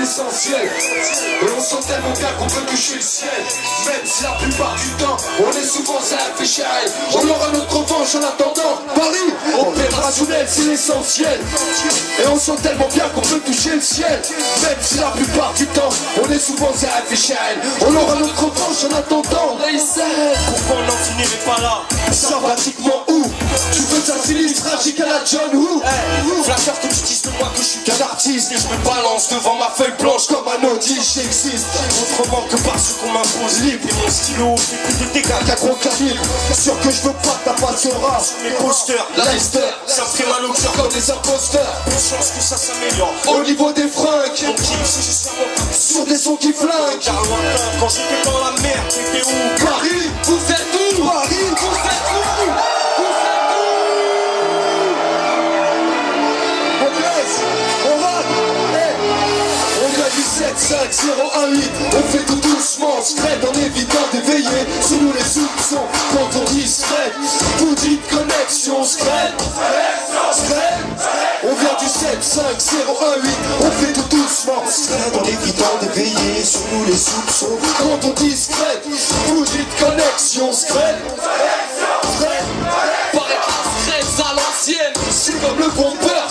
l'essentiel. Et on sent tellement bien qu'on peut toucher le ciel. Même si la plupart du temps on est souvent ça fait cher. On aura notre revanche en attendant. Paris, opérationnel c'est l'essentiel. Et on sent tellement bien qu'on peut toucher le ciel. Même si la plupart du temps on est souvent ça fait cher. On aura notre revanche en attendant. Pourquoi on n'en finirait pas là? Sympathiquement où? Tu veux ta sinistre tragique à la John Woo? Flatteur que tu dises de moi que je suis qu'un artiste. Et je me balance devant ma feuille blanche comme un Audi. J'existe autrement que par ce qu'on m'impose. libre. Et mon stylo fait plus de dégâts qu'un gros calibre. Sûr que je veux pas que ta patte sera sur mes posters. Leicester, Ça me fait mal au cœur comme des imposteurs. Bonne chance que ça s'améliore. Au niveau des fringues, Mon kiff c'est juste un mot. sur des sons qui flinguent. Car lointain, quand j'étais dans la mer, t'étais où? Paris, vous êtes où? Paris, vous êtes où? On blesse, on rate, on vient du 7-5-0-1-8. On fait tout doucement, secret en évitant d'éveiller sous nous les soupçons. Quand on dit secret, vous dites connexion, secret. On vient du 7-5-0-1-8. On fait tout doucement, secret en évitant d'éveiller sous nous les soupçons. Quand on dit secret, vous dites connexion, secret. Paraît que la secrète à l'ancienne, c'est comme le bombeur,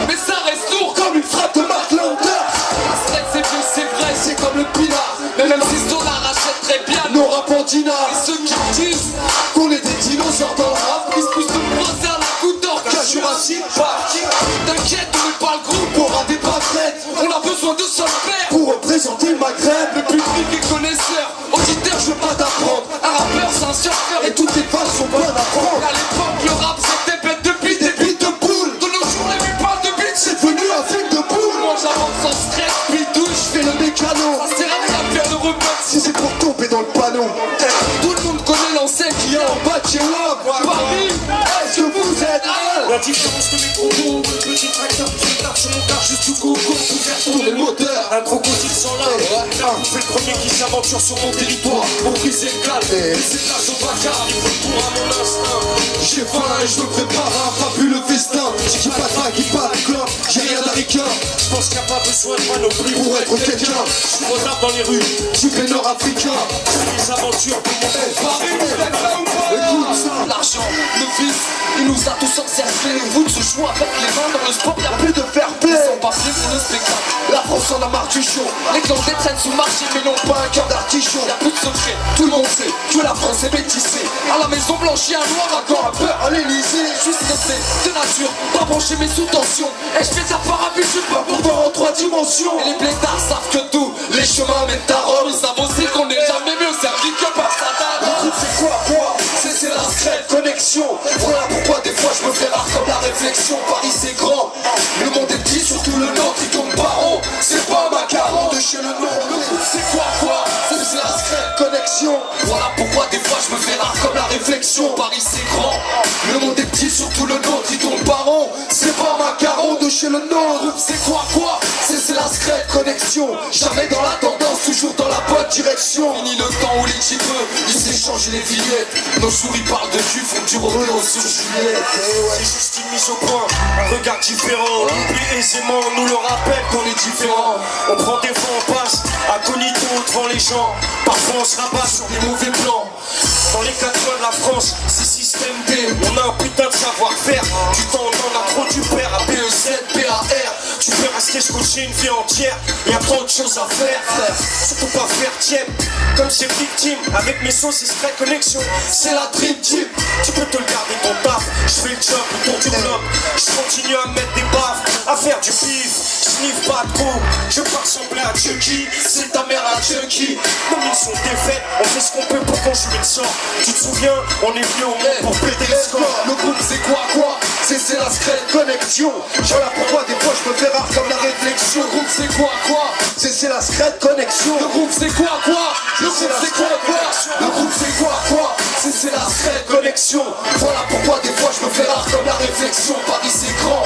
mais ça reste lourd comme une frappe de Mark Lander. La secrète c'est vieux, c'est vrai, c'est comme le pinard. Mais même si on rachète très bien nos rapandinards. Et ceux qui disent qu'on est des dinosaures dans le rap, ils se poussent de brosser à la goutte d'or qu'un Jurassic Park. T'inquiète, on n'est pas le groupe, aura des pâquerettes. On a besoin de solfaire pour représenter le Maghreb. Le public est connaisseur, auditeur, je veux pas t'apprendre. Un rappeur c'est un surfeur et toutes les phases sont bonnes à prendre. À l'époque le rap c'était bête de beat, des beats de boule. De nos jours les mecs parlent de beat, c'est devenu un film de boule. Moi j'avance sans stress, puis douche, je fais le mécano. Ça sert à rien de faire de rebelle si c'est pour tomber dans le panneau. Tout le monde connaît l'enseigne qu'il y a en bas de chez WAP. Paris, est-ce que vous êtes La différence de mes propos, le petit tracteur qui tape sur mon car juste du coup, couvert pour les moteurs? un crocodile sans larmes. Je fais le premier qui s'aventure sur mon territoire pour briser le calme. Laisser place au vacarme, il faut le tour à mon instinct. J'ai faim et je me prépare à un fabuleux festin. Qui pas de vague, qui pas de clope, j'ai rien d'américain. Je pense qu'il n'y a pas besoin de panoplie Pour être quelqu'un, Je suis renard dans les rues, type nord-africain. des aventures pour mon Paris, vous êtes là ou pas? Écoute ça. L'argent, le vice, il nous a tous encerclés. Vous de se jouer avec les mains dans le sport, y'a plus de fair play. Sans papier pour le spectacle. La France en a marre du show. Les clans traînent sous marché, mais n'ont pas un cœur d'artichaut. Y'a plus de secret, tout le monde sait que la France est métissée. À la maison blanche, y'a un noir Encore encore. un peur à l'Elysée. Je suis stressé de nature, pas brancher mes sous-tensions. Et je fais ça parapluie, je suis pas Pour voir en 3 dimensions. Et les blédards savent que tous les chemins mènent à Rome. Ils savent aussi qu'on n'est jamais mieux servi que par Satan. Le c'est quoi? C'est la secrète connexion. Voilà pourquoi des fois je me fais rare comme la réflexion. Paris c'est grand, le monde est petit, surtout le nord qui tombe par rond. C'est pas un macaron de chez le nord. Le groupe c'est quoi? C'est la secrète connexion. Voilà pourquoi des fois je me fais rare comme la réflexion. Paris c'est grand, le monde est petit, surtout le nord qui tombe par rond. C'est pas un macaron de chez le nord. Le groupe c'est quoi? C'est la secrète connexion. Jamais dans la tendance, toujours dans la bonne direction. Fini le temps où les types Ils s'échangent les billettes. Nos souris parlent de cul, font du rodéo sur Juliette. C'est juste une mise au point, un regard différent. On oublie aisément, on nous le rappelle qu'on est différent. On prend des fois, on passe incognito devant les gens. Parfois on se rabat sur des mauvais plans. Dans les 4 coins de la France, c'est système D. On a un putain de savoir-faire. Du temps on en a trop, tu perds à BEZ, PAR. Tu peux rester scotché une vie entière. Y'a trop de choses à faire. Surtout pas faire tiède. Comme ces victimes, avec mes sons, c'est secret connexion. C'est la Dream Team. Tu peux te le garder ton taf. Je fais le job, le tour du bloc. Je continue à mettre des baffes, à faire du pif. Sniff pas trop, je veux pas ressembler à Chucky. C'est ta mère à Chucky. Comme ils sont défaits, on fait ce qu'on peut pour qu'on joue le sort. Tu te souviens, on est venu au monde pour péter les scores. Le groupe c'est quoi? C'est la secrète connexion. Voilà pourquoi des fois je me fais rare comme la réflexion. Le groupe c'est quoi? C'est la secrète connexion. Le groupe c'est quoi? Le groupe c'est quoi? Le groupe c'est quoi? C'est la secrète connexion. Voilà pourquoi des fois je me fais rare comme la réflexion. Paris c'est grand,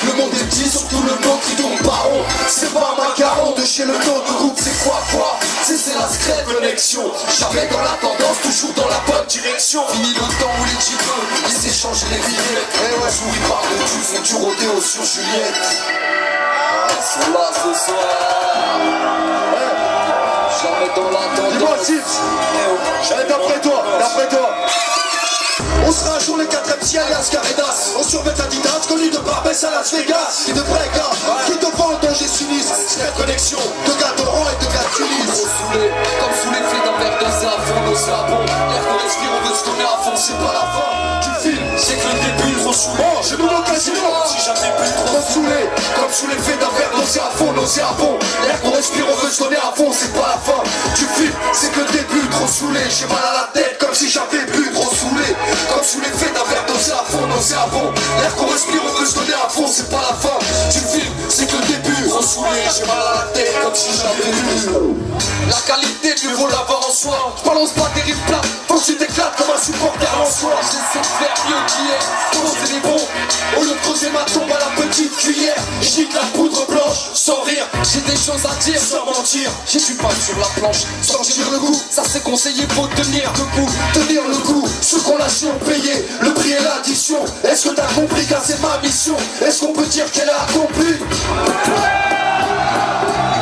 le monde est petit, surtout le nom qui tombe par rond. C'est pas un macaron de chez le nôtre. Le groupe c'est quoi? C'est la secrète connexion. Jamais dans la tendance, toujours dans la bonne direction. Fini le temps où les types Ils s'échangent les billets. Ouais, souris parlent de cul, font du rodéo sur Juliette. sont là ce soir. tips. Allez, d'après toi. On sera un jour les 4 MC alias Caredas. On survêt Adidas, connu de Barbès à Las Vegas. Qui de vrais gars, qui te vendent danger sinistre. Cette connexion de gars d'Oran et de gars d'Ulysse. Trop saoulé, comme sous l'effet d'un verre de savon, nos savons. L'air qu'on respire, on veut se donner à fond, c'est pas la fin du film, C'est que le début, trop saoulé. Oh, j'ai mis l'occasion. Si jamais plus trop. Trop saoulé, comme sous l'effet d'un verre nauséabond. L'air qu'on respire, on veut se donner à fond, c'est pas la fin du film, c'est que le début. Trop saoulé, j'ai mal à la tête comme si j'avais bu. Trop saoulé, comme sous l'effet d'un verre nauséabond. L'air qu'on respire, on veut se donner à fond, c'est pas la fin du film, c'est que le début. Trop saoulé, j'ai mal à la tête comme si j'avais bu. La qualité, mieux vaut l'avoir en soi. Je balance pas des rimes plates, Faut que tu t'éclates comme un supporter en soi. j'essaie de faire mieux qu'hier. Poser les bons, au lieu de creuser ma tombe à la petite cuillère. J'nique la poudre blanche, sans rire, J'ai des choses à dire, sans mentir. j'ai du pain sur la planche. Sortir le goût, Ça c'est conseillé, faut tenir debout. tenir le coup. Ceux qu'on lâché ont payé, le prix et l'addition. Est-ce que t'as compris car c'est ma mission? Est-ce qu'on peut dire qu'elle a accompli?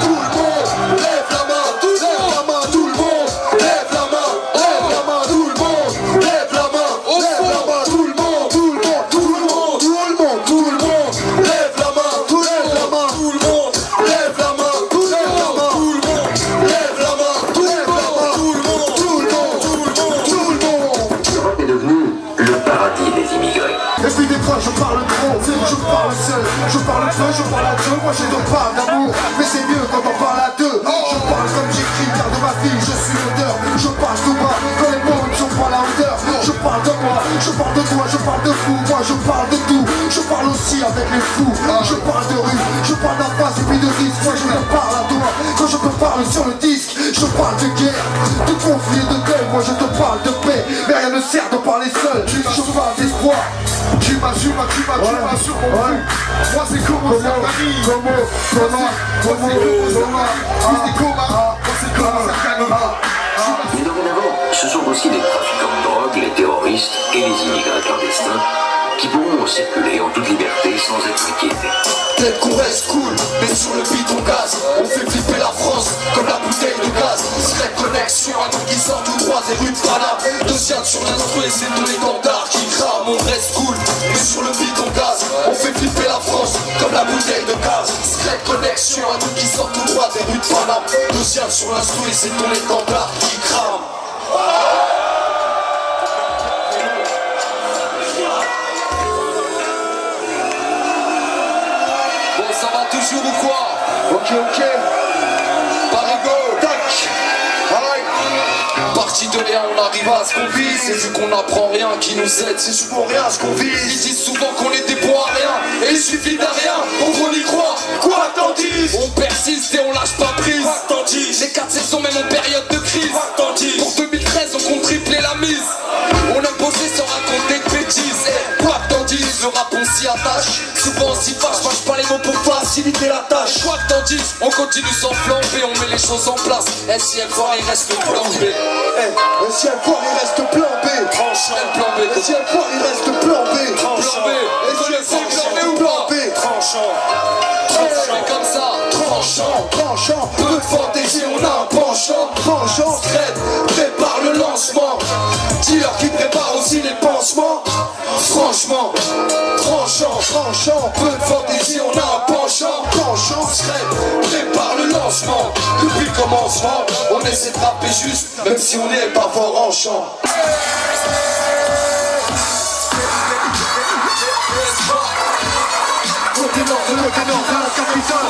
Tout le monde, lève la main, lève la main, tout le monde, lève la main, lève la main, tout le monde, lève la main, lève la main, tout le monde, tout le monde, tout le monde, tout le monde, tout le monde, lève la main, lève la main, tout le monde, lève la main, lève la main, tout le monde, lève la main, lève la main, tout le monde, tout le monde, tout le monde. L'Europe est devenue le paradis des immigrés. Et puis des fois je parle trop, je parle seul, je parle peu, je parle à Dieu, moi je te parle d'amour, mais c'est mieux quand on parle à deux. Je parle comme j'écris, car de ma fille je suis l'auteur, je parle tout bas, quand les mots ne sont pas à la hauteur. Je parle de moi, je parle de toi, je parle de fou, moi je parle de tout, je parle aussi avec les fous. Je parle de rue, je parle d'un face et puis de risque, moi je te parle à toi, quand je te parle sur le disque, je parle de guerre, de conflit et de deuil, moi je te parle de paix, mais rien ne sert de parler seul, je parle d'espoir. Tu m'as sur mon cul. Moi c'est comment sa famille. Mais dorénavant, ce sont aussi les trafiquants de drogue, les terroristes et les immigrés clandestins qui pourront circuler en toute liberté sans être inquiétés. Peut-être qu'on reste cool, mais sur le bidon gaz, on fait flipper la France comme la bouteille de gaz. Serait connexion, un nom qui sort tout droit des rues de Paname. Deuxième sur l'instru et c'est tous les tendards qui crament. On reste cool, mais sur le bidon gaz, on fait flipper la France comme la bouteille de gaz. Serait connexion, un nom qui sort tout droit des rues de Paname. Deuxième sur l'instru et c'est tous les tendards qui crament. Bon, ça va toujours ou quoi? Ok. Parigo, Tac. Aïe. parti de rien, on arrive à ce qu'on vise. C'est vu qu'on n'apprend rien qui nous aide. C'est souvent rien ce qu'on Ils vise. disent souvent qu'on est des bons à rien. Et il suffit d'un rien pour qu'on y croit. Quoi t'en dis? On persiste et on lâche pas prise. Les 4 saisons même en période de crise. Pour 2013 on compte tripler la mise. On aime bosser sans raconter de bêtises. Quoi que t'en dises, le rap on s'y attache. Souvent on s'y fâche, mâche pas les mots pour faciliter la tâche. Quoi que t'en dises, on continue sans flamber. On met les choses en place. Et si elle voit, il reste le plan B. Et si elle foire, il reste plan B. Le plan B. Et si elle foire, il reste plan B. Plan B. Et si elle foire, Plan B ou plan pas? B. C'est comme ça. Tranchant, peu de fantaisie, on a un penchant. Tranchant, traite, prépare le lancement. Dis-leur qui prépare aussi les pansements. Franchement, tranchant, peu de fantaisie, on a un penchant. Tranchant, traite, prépare le lancement. Depuis le commencement, on essaie de rapper juste, même si on n'est pas fort en chant. Côté nord de la capitale.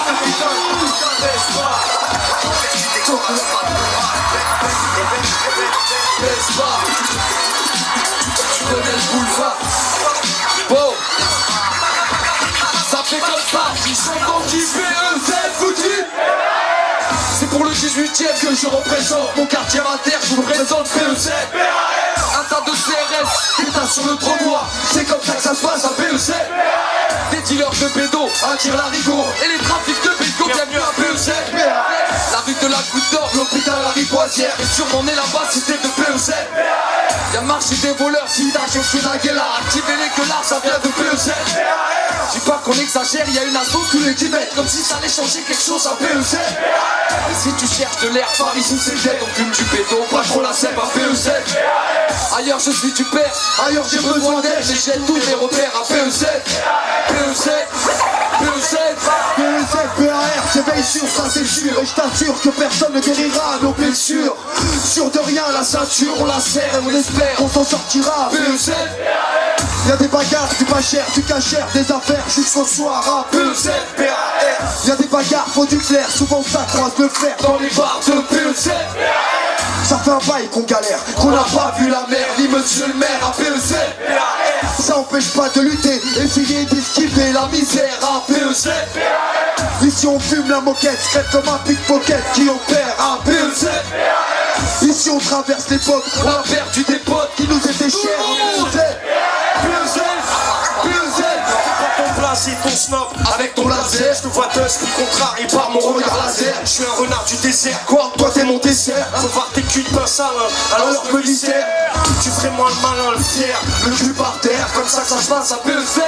Laisse pas. Tu connais le boulevard. Bon. Ça fait comme ça. Ils sont dans JPE, foutu. C'est pour le 18ème que je représente mon quartier inter, je vous présente PEC. Un tas de CRS, putain sur le trottoir. C'est comme ça que ça se passe à PEC. Des dealers de pédos, un tir l'arigot. Et les trafics de bégo, bienvenue à PEC. La rue de la Goutte d'Or, l'hôpital à la Ripoisière. Et sûrement né là-bas, c'était de PEC. Y'a le marché des voleurs, sida, championnat, guéla. Activer les gueulards, ça vient de PEC. Dis pas qu'on exagère, y'a une assaut tous les 10 mètres. Comme si ça allait changer quelque chose à PEC. Si tu cherches de l'air, par ici c'est dead. On fume du béton, pas trop la sève à PEZ. Ailleurs je suis du père, ailleurs j'ai besoin d'aide. J'ai jette tous mes repères à PEZ. PEZ, PEZ, PEZ, PAR, j'éveille sur ça c'est sûr. Et je t'assure que personne ne guérira nos blessures. Sûr de rien, la ceinture on la serre et on espère qu'on s'en sortira. PEZ. Y'a des bagarres, du pas cher, du cachère, des affaires jusqu'au soir à PEZ, PAR. Y'a des bagarres, faut du flair, souvent ça croise le fer Dans les bars de PEZ. Ça fait un bail qu'on galère, On n'a pas vu la mer, ni monsieur le maire à PEZ. ça empêche pas de lutter, essayer d'esquiver la misère à PEZ. Ici on fume la moquette, secrète comme un pickpocket qui opère à PEZ. Ici on traverse l'époque, On a perdu des potes qui nous étaient chers à PEZ. PEZ. PEZ. Ton place et ton snob. Avec ton laser. Je te vois dust, puis contrarié par mon regard laser. Je suis un renard du désert. Quoi? Toi t'es mon dessert, Faut voir tes culs de pain sale, alors que lycée. Tu ferais moins le malin, le fier. Le cul par terre, comme ça que ça se passe à PEZ.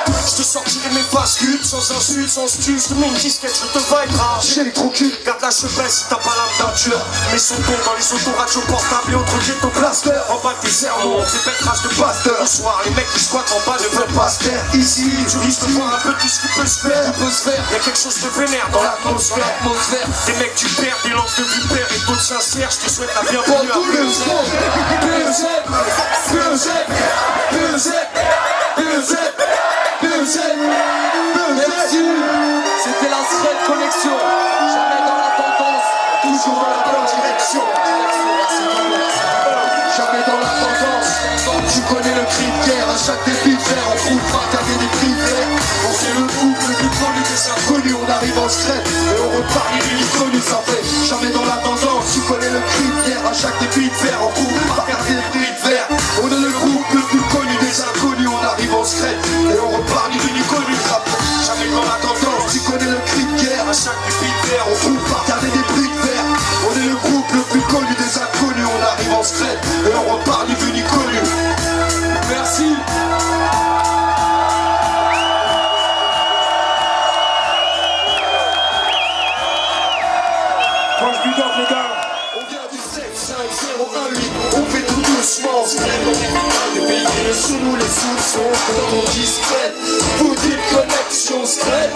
Je te sortirai mes bascules, sans insulte, sans stu. Je te mets une disquette, je te vibera. j'ai les trop cul. Garde la chevesse si t'as pas l'âme d'un tueur. Mets son ton dans les autoradios portables et autres ghetto cluster. En bas de tes sermons, tes belles traces de pasteur. Le soir, les mecs qui squattent en bas ne veulent pas se taire. Ici, tu risques de voir un peu tout ce qui peut se faire. On peut se faire Y'a quelque chose de vénère dans l'atmosphère. Des mecs du père, des langues de vipère et d'autres sincères. Je te souhaite la Pour bienvenue à tout le PEZ. monde. PEZ. PEZ. PEZ. PEZ. PEZ. Merci. C'était la Thread Connexion. Jamais dans la tendance, toujours dans la bonne direction. Jamais dans la tendance, tu connais le cri de guerre. À chaque débit de fer, on trouve pas garder des prix verts. On fait le coup, le but connu des inconnus. On arrive en secret et on repart les inconnus. Ça fait jamais dans la tendance, tu connais le cri de guerre. À chaque débit de fer, on trouve pas garder des prix de verre. On est le groupe le plus connu des inconnus. On arrive en secret et on repart les inconnus. Ça fait jamais dans la tendance, tu connais le cri de guerre. À chaque débit de fer, on trouve pas garder des prix de verre. On est le groupe le plus connu des inconnus. On arrive en secret et on repart les inconnus. Merci. Moi je big up les gars. On vient du 75018, on fait tout doucement. Les pays ne sous nous, les sous sont quand on discrète. Vous dites connexion secrète.